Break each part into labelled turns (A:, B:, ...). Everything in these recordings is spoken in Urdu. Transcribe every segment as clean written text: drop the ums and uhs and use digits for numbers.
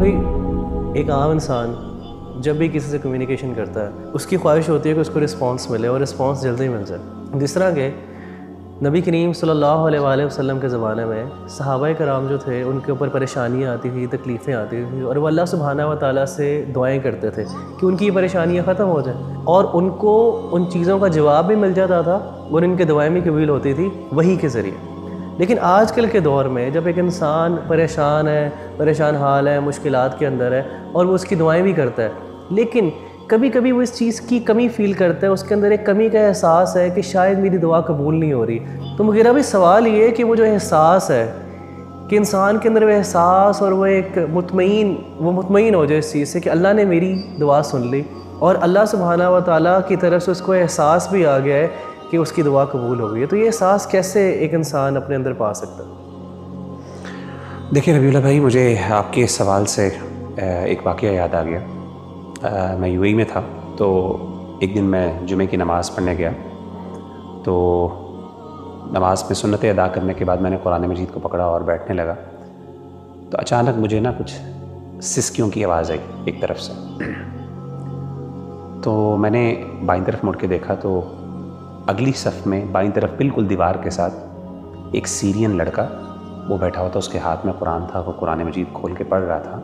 A: ایک عام انسان جب بھی کسی سے کمیونیکیشن کرتا ہے اس کی خواہش ہوتی ہے کہ اس کو رسپانس ملے اور رسپانس جلدی مل جائے. جس طرح کہ نبی کریم صلی اللہ علیہ وآلہ وسلم کے زمانے میں صحابہ کرام جو تھے ان کے اوپر پریشانیاں آتی تھیں، تکلیفیں آتی تھیں، اور وہ اللہ سبحانہ و تعالیٰ سے دعائیں کرتے تھے کہ ان کی یہ پریشانیاں ختم ہو جائیں، اور ان کو ان چیزوں کا جواب بھی مل جاتا تھا اور ان کے دعائیں بھی قبول ہوتی تھی وحی کے ذریعے. لیکن آج کل کے دور میں جب ایک انسان پریشان حال ہے، مشکلات کے اندر ہے، اور وہ اس کی دعائیں بھی کرتا ہے، لیکن کبھی کبھی وہ اس چیز کی کمی فیل کرتا ہے، اس کے اندر ایک کمی کا احساس ہے کہ شاید میری دعا قبول نہیں ہو رہی. تو میرا بھی سوال یہ ہے کہ وہ جو احساس ہے کہ انسان کے اندر وہ احساس اور وہ ایک مطمئن ہو جائے اس چیز سے کہ اللہ نے میری دعا سن لی، اور اللہ سبحانہ و تعالیٰ کی طرف سے اس کو احساس بھی آ گیا ہے کہ اس کی دعا قبول ہو گئی ہے. تو یہ احساس کیسے ایک انسان اپنے اندر پا سکتا ہے؟
B: دیکھیں ربیع اللہ بھائی، مجھے آپ کے اس سوال سے ایک واقعہ یاد آ گیا. میں یو اے میں تھا، تو ایک دن میں جمعے کی نماز پڑھنے گیا. تو نماز میں سنتیں ادا کرنے کے بعد میں نے قرآن مجید کو پکڑا اور بیٹھنے لگا. تو اچانک مجھے کچھ سسکیوں کی آواز آئی ایک طرف سے. تو میں نے بائیں طرف مڑ کے دیکھا تو اگلی صف میں بائیں طرف بالکل دیوار کے ساتھ ایک سیرین لڑکا وہ بیٹھا ہوا تھا. اس کے ہاتھ میں قرآن تھا، وہ قرآن مجید کھول کے پڑھ رہا تھا،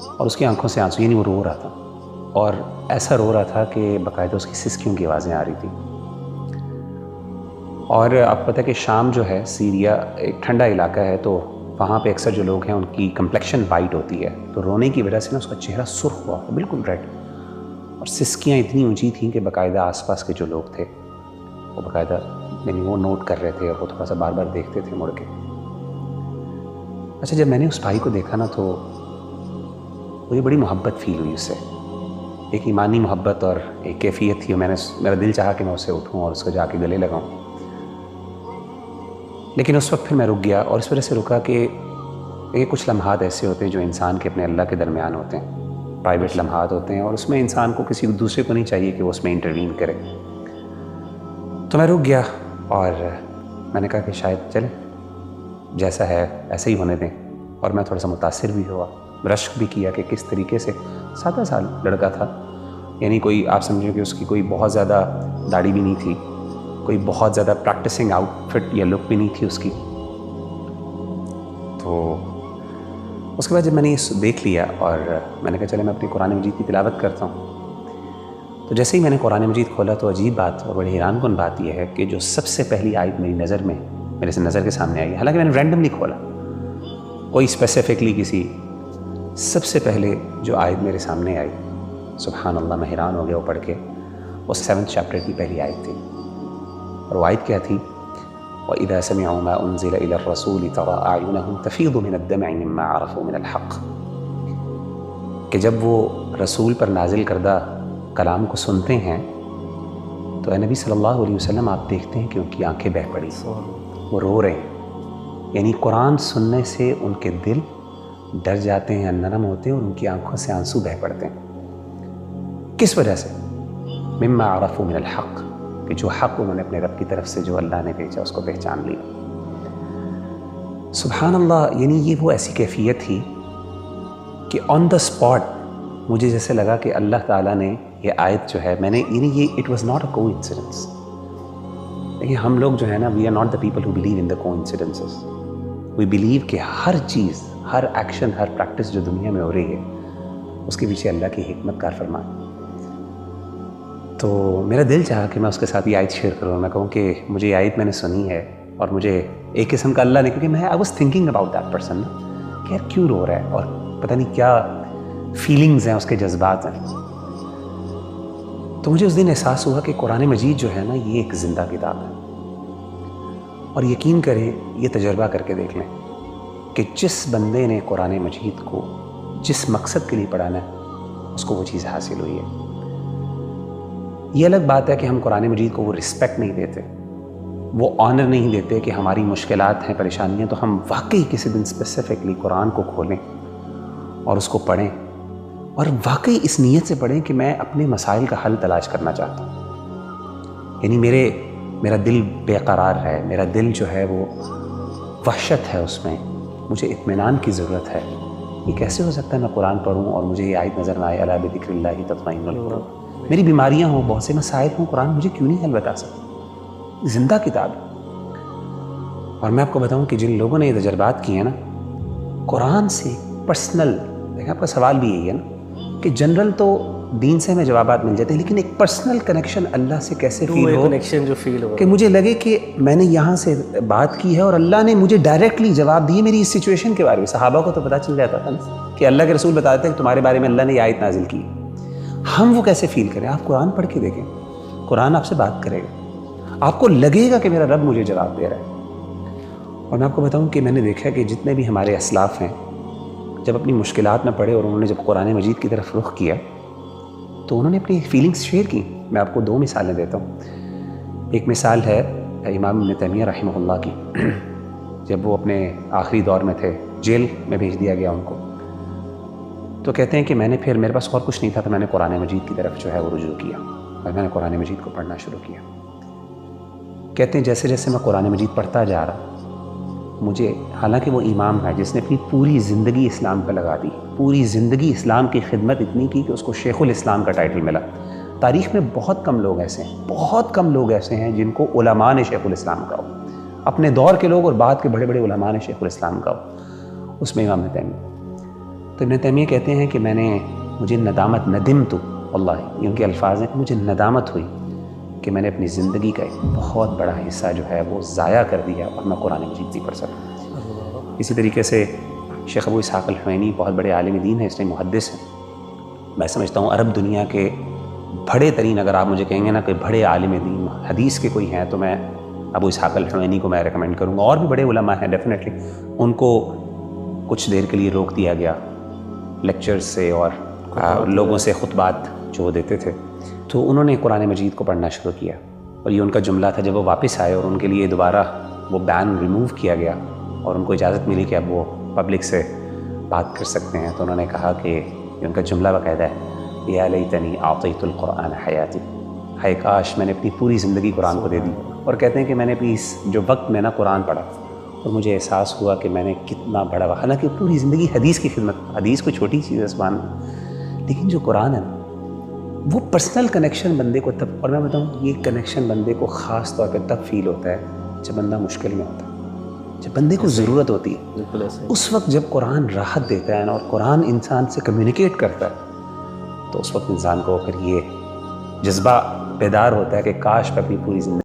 B: اور اس کی آنکھوں سے آنسو، وہ رو رہا تھا، اور ایسا رو رہا تھا کہ باقاعدہ اس کی سسکیوں کی آوازیں آ رہی تھیں. اور آپ پتہ کہ شام جو ہے، سیریا ایک ٹھنڈا علاقہ ہے، تو وہاں پہ اکثر جو لوگ ہیں ان کی کمپلیکشن وائٹ ہوتی ہے، تو رونے کی وجہ سے اس کا چہرہ سرخ ہوا، بالکل ریڈ، اور سسکیاں اتنی اونچی تھیں کہ باقاعدہ آس پاس کے جو لوگ تھے وہ باقاعدہ وہ نوٹ کر رہے تھے، اور وہ تھوڑا سا بار بار دیکھتے تھے مڑ کے. اچھا، جب میں نے اس بھائی کو دیکھا تو مجھے بڑی محبت فیل ہوئی اس سے، ایک ایمانی محبت اور ایک کیفیت تھی. میرا دل چاہا کہ میں اسے اٹھوں اور اس کو جا کے گلے لگاؤں. لیکن اس وقت پھر میں رک گیا، اور اس وجہ سے رکا کہ یہ کچھ لمحات ایسے ہوتے ہیں جو انسان کے اپنے اللہ کے درمیان ہوتے ہیں، پرائیویٹ لمحات ہوتے ہیں، اور اس میں انسان کو کسی دوسرے کو نہیں چاہیے کہ وہ اس میں انٹروین کرے. تو میں رک گیا اور میں نے کہا کہ شاید چلے، جیسا ہے ایسے ہی ہونے دیں. اور میں تھوڑا سا متاثر بھی ہوا، رشک بھی کیا کہ کس طریقے سے 17 سال لڑکا تھا، یعنی کوئی آپ سمجھیں کہ اس کی کوئی بہت زیادہ داڑھی بھی نہیں تھی، کوئی بہت زیادہ پریکٹسنگ آؤٹ فٹ یا لک بھی نہیں تھی اس کی. تو اس کے بعد جب میں نے یہ دیکھ لیا اور میں نے کہا چلے میں اپنی قرآن مجید کی تلاوت کرتا ہوں. تو جیسے ہی میں نے قرآن مجید کھولا تو عجیب بات اور بڑی حیران کن بات یہ ہے کہ جو سب سے پہلی آیت میری نظر کے سامنے آئی، حالانکہ میں نے رینڈملی کھولا، کوئی اسپیسیفکلی سب سے پہلے جو آیت میرے سامنے آئی، سبحان اللہ، میں حیران ہو گیا وہ پڑھ کے. وہ 7 چیپٹر کی پہلی آیت تھی، اور وہ آیت کیا تھی؟ وَإِذَا سَمِعُوا مَا أُنزِلَ إِلَى الرَّسُولِ تَرَىٰ أَعْيُنَهُمْ تَفِيضُ مِنَ الدَّمْعِ مِمَّا عَرَفُوا مِنَ الْحَقِّ. کہ جب وہ رسول پر نازل کردہ کلام کو سنتے ہیں تو اے نبی صلی اللہ علیہ وسلم، آپ دیکھتے ہیں کہ ان کی آنکھیں بہہ پڑی، وہ رو رہے ہیں. یعنی قرآن سننے سے ان کے دل ڈر جاتے ہیں، نرم ہوتے ہیں، اور ان کی آنکھوں سے آنسو بہہ پڑتے ہیں. کس وجہ سے؟ مما عرفوا من الحق، کہ جو حق انہوں نے اپنے رب کی طرف سے جو اللہ نے بھیجا اس کو پہچان لیا. سبحان اللہ، یعنی یہ وہ ایسی کیفیت تھی کہ آن دا اسپاٹ مجھے جیسے لگا کہ اللہ تعالیٰ نے یہ آیت جو ہے، یہ اٹ واز ناٹ اے کو انسیڈنس. لیکن ہم لوگ جو ہے نا، we are not the people who believe in the coincidences. We believe کہ ہر چیز، ہر ایکشن، ہر پریکٹس جو دنیا میں ہو رہی ہے اس کے پیچھے اللہ کی حکمت کار فرمان. تو میرا دل چاہا کہ میں اس کے ساتھ یہ آیت شیئر کروں، میں کہوں کہ مجھے یہ آیت میں نے سنی ہے، اور مجھے ایک قسم کا اللہ نے، کیونکہ میں I was thinking about that person کہ یار کیوں رو رہا ہے، اور پتہ نہیں کیا فیلنگز ہیں، اس کے جذبات ہیں. تو مجھے اس دن احساس ہوا کہ قرآن مجید جو ہے نا، یہ ایک زندہ کتاب ہے. اور یقین کریں، یہ تجربہ کر کے دیکھ لیں کہ جس بندے نے قرآن مجید کو جس مقصد کے لیے پڑھانا ہے اس کو وہ چیز حاصل ہوئی ہے. یہ الگ بات ہے کہ ہم قرآن مجید کو وہ رسپیکٹ نہیں دیتے، وہ آنر نہیں دیتے کہ ہماری مشکلات ہیں، پریشانیاں، تو ہم واقعی کسی دن اسپیسیفکلی قرآن کو کھولیں اور اس کو پڑھیں، اور واقعی اس نیت سے پڑھیں کہ میں اپنے مسائل کا حل تلاش کرنا چاہتا ہوں. یعنی میرا دل بے قرار ہے، میرا دل جو ہے وہ وحشت ہے، اس میں مجھے اطمینان کی ضرورت ہے، یہ کیسے ہو سکتا ہے میں قرآن پڑھوں اور مجھے یہ آیت نظر نہ آئے الا بذکر اللہ تطمئن القلوب. میری بیماریاں ہوں، بہت سے مسائل ہوں، قرآن مجھے کیوں نہیں حل بتا سکتا؟ زندہ کتاب ہے. اور میں آپ کو بتاؤں کہ جن لوگوں نے یہ تجربات کیے ہیں نا، قرآن سے پرسنل، دیکھیں آپ کا سوال بھی یہی ہے نا کہ جنرل تو دین سے ہمیں جوابات مل جاتے ہیں، لیکن ایک پرسنل کنیکشن اللہ سے کیسے فیل ہو،
A: کنیکشن جو فیل ہو
B: کہ مجھے لگے کہ میں نے یہاں سے بات کی ہے اور اللہ نے مجھے ڈائریکٹلی جواب دیے میری اس سچویشن کے بارے میں. صحابہ کو تو پتہ چل جاتا تھا نا کہ اللہ کے رسول بتاتے ہیں کہ تمہارے بارے میں اللہ نے یہ آیت نازل کی. ہم وہ کیسے فیل کریں؟ آپ قرآن پڑھ کے دیکھیں، قرآن آپ سے بات کرے گا، آپ کو لگے گا کہ میرا رب مجھے جواب دے رہا ہے. اور میں آپ کو بتاؤں کہ میں نے دیکھا کہ جتنے بھی ہمارے اسلاف ہیں، جب اپنی مشکلات میں پڑے اور انہوں نے جب قرآن مجید کی طرف رخ کیا تو انہوں نے اپنی فیلنگز شیئر کی. میں آپ کو 2 مثالیں دیتا ہوں. ایک مثال ہے امام ابن تیمیہ رحمہ اللہ کی. جب وہ اپنے آخری دور میں تھے، جیل میں بھیج دیا گیا ان کو، تو کہتے ہیں کہ میں نے پھر میرے پاس اور کچھ نہیں تھا تو میں نے قرآن مجید کی طرف جو ہے وہ رجوع کیا اور میں نے قرآن مجید کو پڑھنا شروع کیا. کہتے ہیں جیسے جیسے میں قرآن مجید پڑھتا جا رہا، مجھے، حالانکہ وہ امام ہے جس نے اپنی پوری زندگی اسلام پہ لگا دی، پوری زندگی اسلام کی خدمت اتنی کی کہ اس کو شیخ الاسلام کا ٹائٹل ملا. تاریخ میں بہت کم لوگ ایسے ہیں، بہت کم لوگ ایسے ہیں جن کو علماء نے شیخ الاسلام کہا ہو، اپنے دور کے لوگ اور بعد کے بڑے بڑے علماء نے شیخ الاسلام کہا ہو. اس میں امام ابن تیمیہ. تو ابن تیمیہ کہتے ہیں کہ مجھے ندمت اللہ، یہ ان کے الفاظ ہیں کہ مجھے ندامت ہوئی کہ میں نے اپنی زندگی کا ایک بہت بڑا حصہ جو ہے وہ ضائع کر دیا اور میں قرآن مجید نہیں پڑھ سکا. اسی طریقے سے شیخ ابو اسحاق الحوینی بہت بڑے عالم دین ہیں، اس ٹائم محدث ہیں. میں سمجھتا ہوں عرب دنیا کے بڑے ترین، اگر آپ مجھے کہیں گے نا کہ بڑے عالم دین حدیث کے کوئی ہیں تو میں ابو اسحاق الحوینی کو میں ریکمینڈ کروں گا. اور بھی بڑے علماء ہیں ڈیفینیٹلی. ان کو کچھ دیر کے لیے روک دیا گیا لیکچرز سے اور لوگوں سے خطبات جو وہ دیتے تھے، تو انہوں نے قرآن مجید کو پڑھنا شروع کیا. اور یہ ان کا جملہ تھا جب وہ واپس آئے اور ان کے لیے دوبارہ وہ بین ریموو کیا گیا اور ان کو اجازت ملی کہ اب وہ پبلک سے بات کر سکتے ہیں، تو انہوں نے کہا کہ یہ ان کا جملہ باقاعدہ ہے، یا لیتنی اعطیت القرآن حیاتی، ہائے کاش میں نے اپنی پوری زندگی قرآن کو دے دی. اور کہتے ہیں کہ میں نے اپنی اس جو وقت میں نا قرآن پڑھا اور مجھے احساس ہوا کہ میں نے کتنا بڑا، حالانکہ پوری زندگی حدیث کی خدمت، حدیث کوئی چھوٹی چیز ہے زبان میں، لیکن جو قرآن ہے نا وہ پرسنل کنیکشن بندے کو تب، اور میں بتاؤں یہ کنیکشن بندے کو خاص طور پہ تب فیل ہوتا ہے جب بندہ مشکل میں ہوتا ہے، جب بندے کو ضرورت ہوتی ہے. اس وقت جب قرآن راحت دیتا ہے نا اور قرآن انسان سے کمیونیکیٹ کرتا ہے، تو اس وقت انسان کو پھر یہ جذبہ بیدار ہوتا ہے کہ کاش میں اپنی پوری زندگی